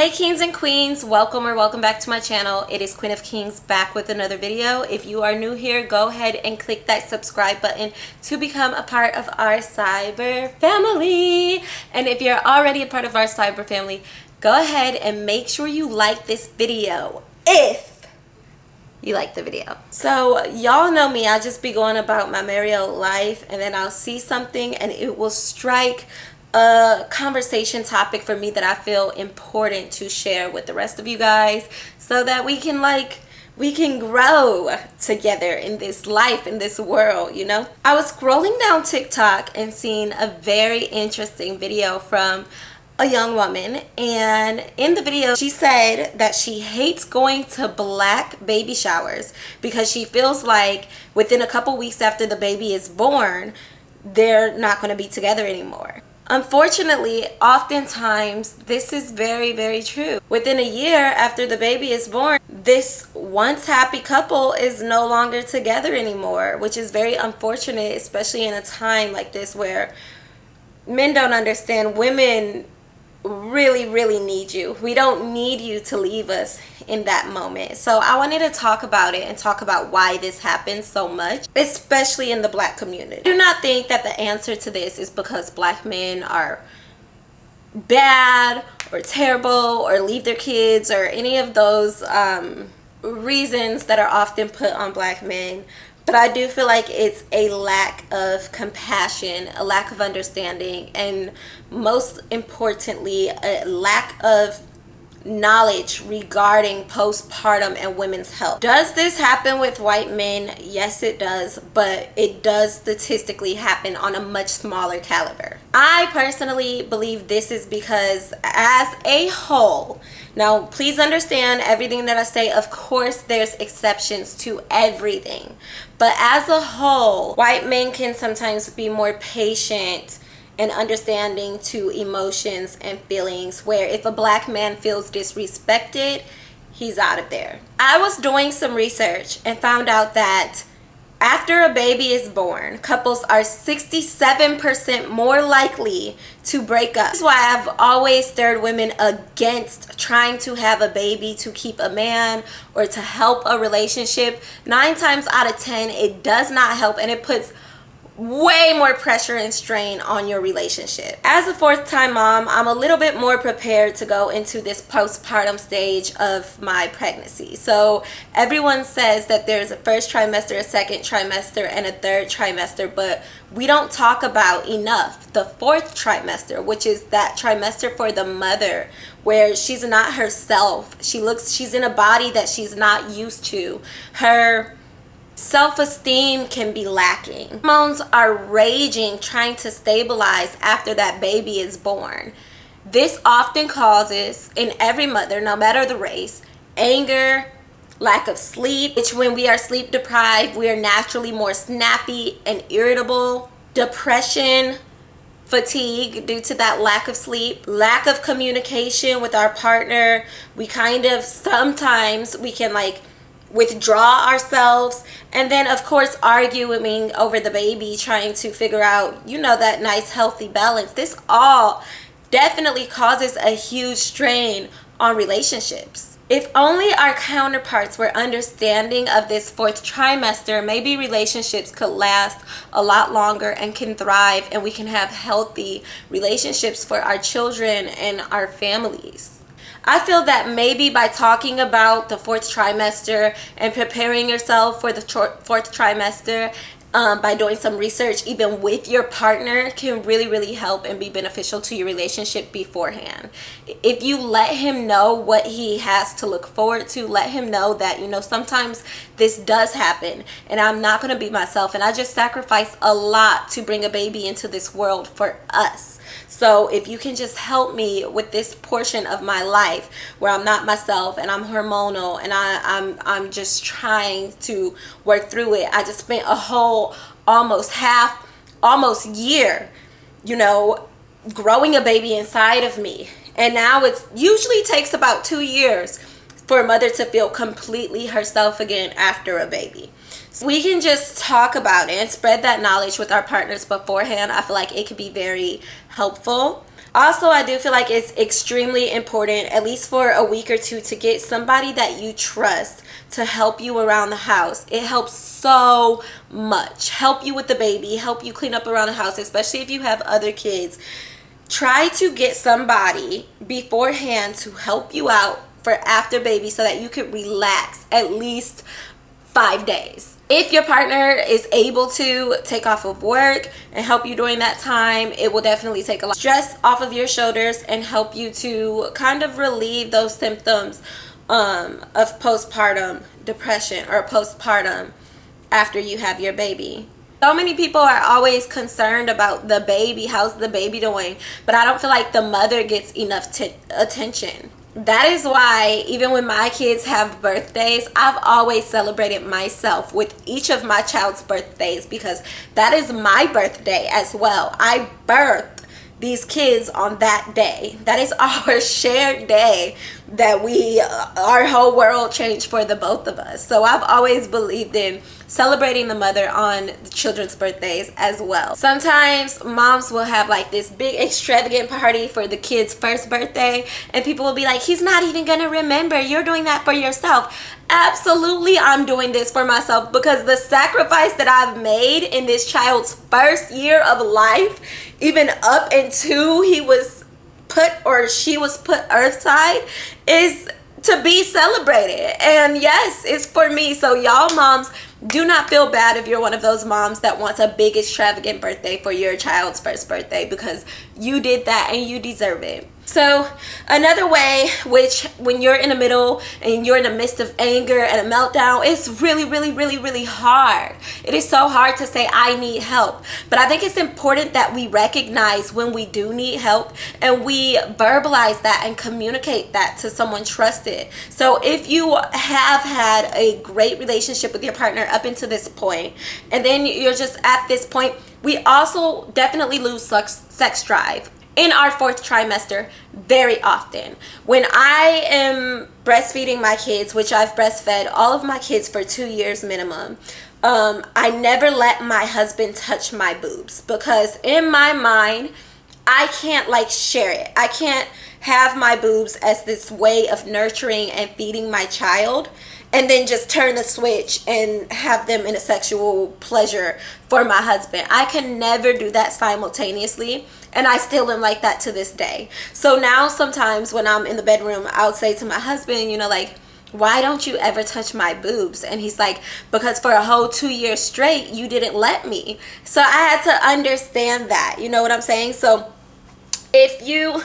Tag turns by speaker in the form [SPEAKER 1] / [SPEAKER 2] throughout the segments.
[SPEAKER 1] Hey kings and queens, welcome or welcome back to my channel. It is Queen of Kings back with another video. If you are new here, go ahead and click that subscribe button to become a part of our cyber family. And if you're already a part of our cyber family, go ahead and make sure you like this video if you like the video. So y'all know me, I just be going about my merry old life, and then I'll see something and it will strike a conversation topic for me that I feel important to share with the rest of you guys, so that we can grow together in this life, in this world, you know. I was scrolling down TikTok and seeing a very interesting video from a young woman, and in the video she said that she hates going to black baby showers because she feels like within a couple weeks after the baby is born, they're not going to be together anymore. Unfortunately, oftentimes this is very, very true. Within a year after the baby is born, this once happy couple is no longer together anymore, which is very unfortunate, especially in a time like this where men don't understand women really need you. We don't need you to leave us in that moment. So I wanted to talk about it and talk about why this happens so much, especially in the black community. I do not think that the answer to this is because black men are bad or terrible or leave their kids or any of those reasons that are often put on black men. But I do feel like it's a lack of compassion, a lack of understanding, and most importantly, a lack of knowledge regarding postpartum and women's health. Does this happen with white men? Yes, it does, but it does statistically happen on a much smaller caliber. I personally believe this is because as a whole, now please understand everything that I say, of course there's exceptions to everything, but as a whole, white men can sometimes be more patient and understanding to emotions and feelings, where if a black man feels disrespected, he's out of there. I was doing some research and found out that after a baby is born, couples are 67% more likely to break up. This is why I've always stirred women against trying to have a baby to keep a man or to help a relationship. 9 times out of 10, it does not help, and it puts way more pressure and strain on your relationship. As a fourth-time mom, I'm a little bit more prepared to go into this postpartum stage of my pregnancy. So everyone says that there's a first trimester, a second trimester, and a third trimester, but we don't talk about enough the fourth trimester, which is that trimester for the mother, where she's not herself. She's in a body that she's not used to. Her self-esteem can be lacking. Hormones are raging, trying to stabilize after that baby is born. This often causes, in every mother, no matter the race, anger, lack of sleep, which when we are sleep deprived, we are naturally more snappy and irritable, depression, fatigue due to that lack of sleep, lack of communication with our partner. We kind of, sometimes we can withdraw ourselves, and then of course arguing over the baby, trying to figure out, you know, that nice healthy balance. This all definitely causes a huge strain on relationships. If only our counterparts were understanding of this fourth trimester, maybe relationships could last a lot longer and can thrive, and we can have healthy relationships for our children and our families. I feel that maybe by talking about the fourth trimester and preparing yourself for the fourth trimester, by doing some research even with your partner, can really help and be beneficial to your relationship beforehand. If you let him know what he has to look forward to, let him know that, you know, sometimes this does happen and I'm not going to be myself, and I just sacrifice a lot to bring a baby into this world for us. So if you can just help me with this portion of my life where I'm not myself and I'm hormonal and I'm just trying to work through it. I just spent a whole almost year, you know, growing a baby inside of me. And now it usually takes about 2 years for a mother to feel completely herself again after a baby. So we can just talk about it and spread that knowledge with our partners beforehand. I feel like it could be very helpful. Also, I do feel like it's extremely important, at least for a week or two, to get somebody that you trust to help you around the house. It helps so much. Help you with the baby, help you clean up around the house, especially if you have other kids. Try to get somebody beforehand to help you out for after baby so that you could relax at least 5 days. If your partner is able to take off of work and help you during that time, it will definitely take a lot of stress off of your shoulders and help you to kind of relieve those symptoms of postpartum depression or postpartum after you have your baby. So many people are always concerned about the baby, how's the baby doing, but I don't feel like the mother gets enough attention. That is why even when my kids have birthdays, I've always celebrated myself with each of my child's birthdays, because that is my birthday as well. I birthed these kids on that day. That is our shared day that our whole world changed for the both of us. So I've always believed in celebrating the mother on the children's birthdays as well. Sometimes moms will have like this big extravagant party for the kid's first birthday, and people will be like, he's not even gonna remember, you're doing that for yourself. Absolutely, I'm doing this for myself, because the sacrifice that I've made in this child's first year of life, even up until he was put or she was put earthside, is to be celebrated. And yes, it's for me. So y'all moms, do not feel bad if you're one of those moms that wants a big extravagant birthday for your child's first birthday, because you did that and you deserve it. So another way, which when you're in the middle and you're in the midst of anger and a meltdown, it's really hard. It is so hard to say I need help. But I think it's important that we recognize when we do need help and we verbalize that and communicate that to someone trusted. So if you have had a great relationship with your partner up until this point, and then you're just at this point, we also definitely lose sex drive in our 4th trimester very often. When I am breastfeeding my kids, which I've breastfed all of my kids for 2 years minimum, I never let my husband touch my boobs, because in my mind, I can't like share it. I can't have my boobs as this way of nurturing and feeding my child and then just turn the switch and have them in a sexual pleasure for my husband. I can never do that simultaneously, and I still am like that to this day. So now sometimes when I'm in the bedroom, I'll say to my husband, you know, like, why don't you ever touch my boobs? And he's like, because for a whole 2 years straight, you didn't let me. So I had to understand that, you know what I'm saying? So if you...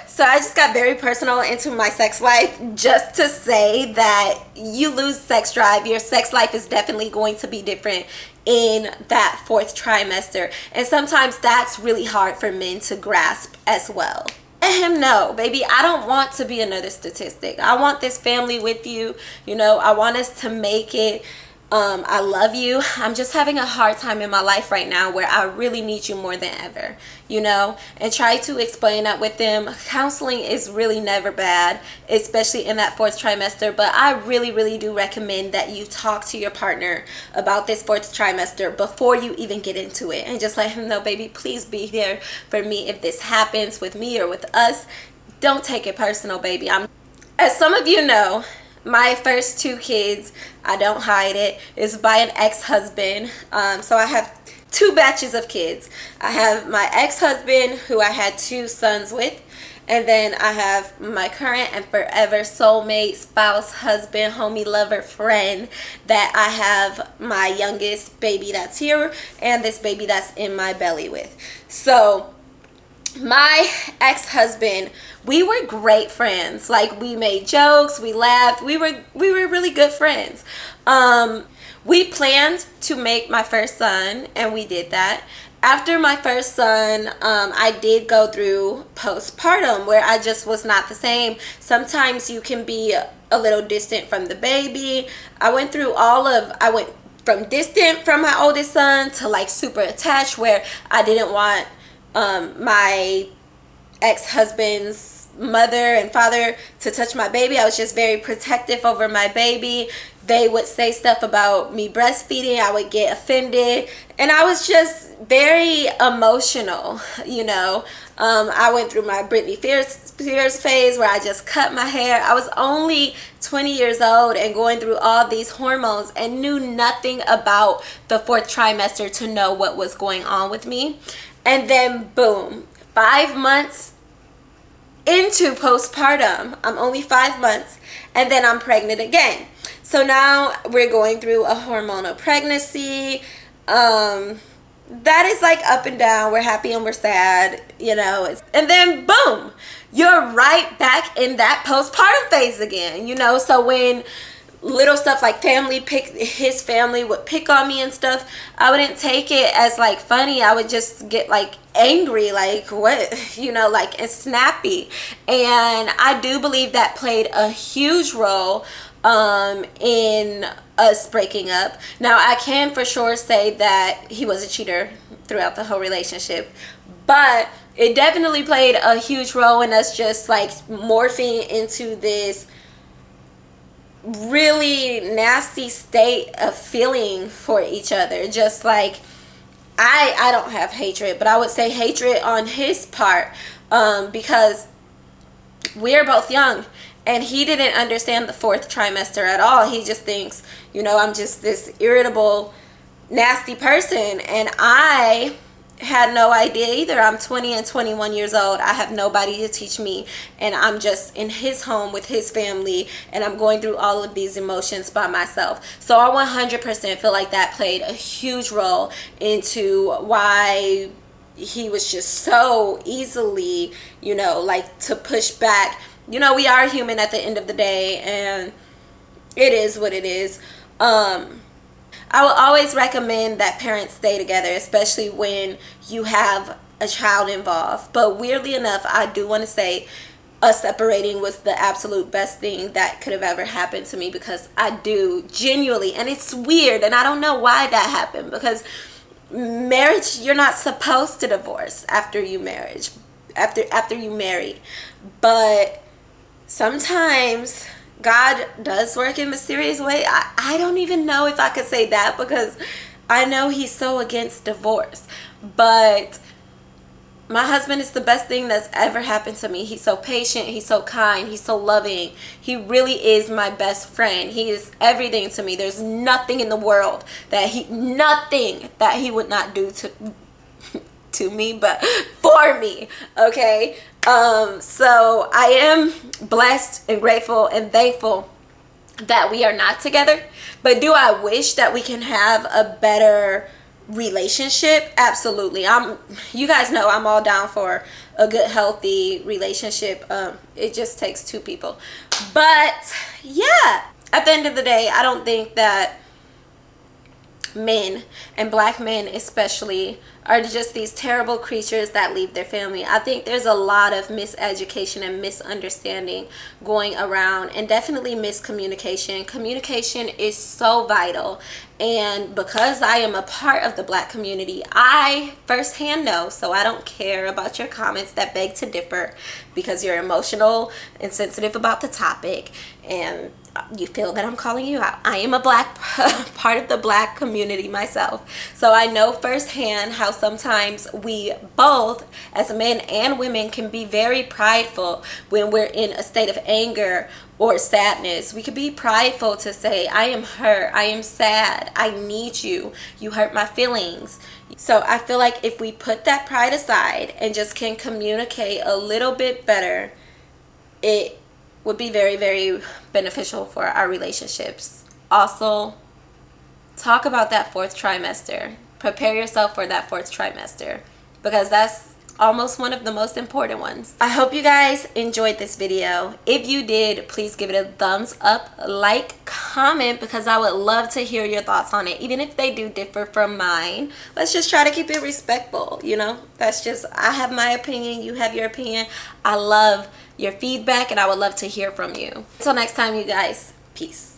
[SPEAKER 1] So I just got very personal into my sex life, just to say that you lose sex drive. Your sex life is definitely going to be different in that 4th trimester. And sometimes that's really hard for men to grasp as well. Let him know, baby, I don't want to be another statistic. I want this family with you. You know, I want us to make it. I love you. I'm just having a hard time in my life right now where I really need you more than ever, you know, and try to explain that with them. Counseling is really never bad, especially in that 4th trimester, but I really do recommend that you talk to your partner about this 4th trimester before you even get into it, and just let him know, baby, please be there for me if this happens with me or with us. Don't take it personal, baby. As some of you know, my first 2 kids, I don't hide it, is by an ex-husband. So I have 2 batches of kids. I have my ex-husband, who I had 2 sons with, and then I have my current and forever soulmate, spouse, husband, homie, lover, friend, that I have my youngest baby that's here and this baby that's in my belly with. So my ex-husband, we were great friends. Like, we made jokes, we laughed, we were really good friends. We planned to make my first son, and we did that. After my first son, I did go through postpartum, where I just was not the same. Sometimes you can be a little distant from the baby. I went from distant from my oldest son to like super attached, where I didn't want my ex-husband's mother and father to touch my baby. I was just very protective over my baby. They would say stuff about me breastfeeding. I would get offended. And I was just very emotional, you know. I went through my Britney Spears phase where I just cut my hair. I was only 20 years old and going through all these hormones and knew nothing about the 4th trimester to know what was going on with me. And then boom, 5 months into postpartum, I'm only 5 months, and then I'm pregnant again. So now we're going through a hormonal pregnancy. That is like up and down. We're happy and we're sad, you know. And then boom, you're right back in that postpartum phase again, you know. So when little stuff like his family would pick on me and stuff, I wouldn't take it as like funny. I would just get like angry, like what, you know, like, and snappy. And I do believe that played a huge role in us breaking up. Now I can for sure say that he was a cheater throughout the whole relationship, but it definitely played a huge role in us just like morphing into this really nasty state of feeling for each other. Just like I don't have hatred, but I would say hatred on his part, because we're both young and he didn't understand the 4th trimester at all. He just thinks, you know, I'm just this irritable, nasty person, and I had no idea either. I'm 20 and 21 years old. I have nobody to teach me, and I'm just in his home with his family, and I'm going through all of these emotions by myself. So I 100% feel like that played a huge role into why he was just so easily, you know, like to push back. You know, we are human at the end of the day, and it is what it is. I will always recommend that parents stay together, especially when you have a child involved. But weirdly enough, I do want to say us separating was the absolute best thing that could have ever happened to me, because I do genuinely, and it's weird, and I don't know why that happened, because marriage, you're not supposed to divorce after you marry, but sometimes God does work in mysterious way. I don't even know if I could say that, because I know he's so against divorce. But my husband is the best thing that's ever happened to me. He's so patient. He's so kind. He's so loving. He really is my best friend. He is everything to me. There's nothing in the world that he would not do to me, but for me, okay? So I am blessed and grateful and thankful that we are not together. But do I wish that we can have a better relationship? Absolutely. You guys know I'm all down for a good, healthy relationship. It just takes 2 people. But yeah, at the end of the day, I don't think that men, and black men especially, are just these terrible creatures that leave their family. I think there's a lot of miseducation and misunderstanding going around, and definitely miscommunication. Communication is so vital, and because I am a part of the black community, I firsthand know, so I don't care about your comments that beg to differ because you're emotional and sensitive about the topic and you feel that I'm calling you out. I am a black part of the black community myself, so I know firsthand how sometimes we both, as men and women, can be very prideful when we're in a state of anger or sadness. We could be prideful to say, I am hurt, I am sad, I need you, you hurt my feelings. So I feel like if we put that pride aside and just can communicate a little bit better, it would be very, very beneficial for our relationships. Also, talk about that 4th trimester. Prepare yourself for that 4th trimester, because that's almost one of the most important ones. I hope you guys enjoyed this video. If you did, please give it a thumbs up, like, comment, because I would love to hear your thoughts on it, even if they do differ from mine. Let's just try to keep it respectful, you know? That's just, I have my opinion, you have your opinion. I love your feedback, and I would love to hear from you. Until next time, you guys, peace.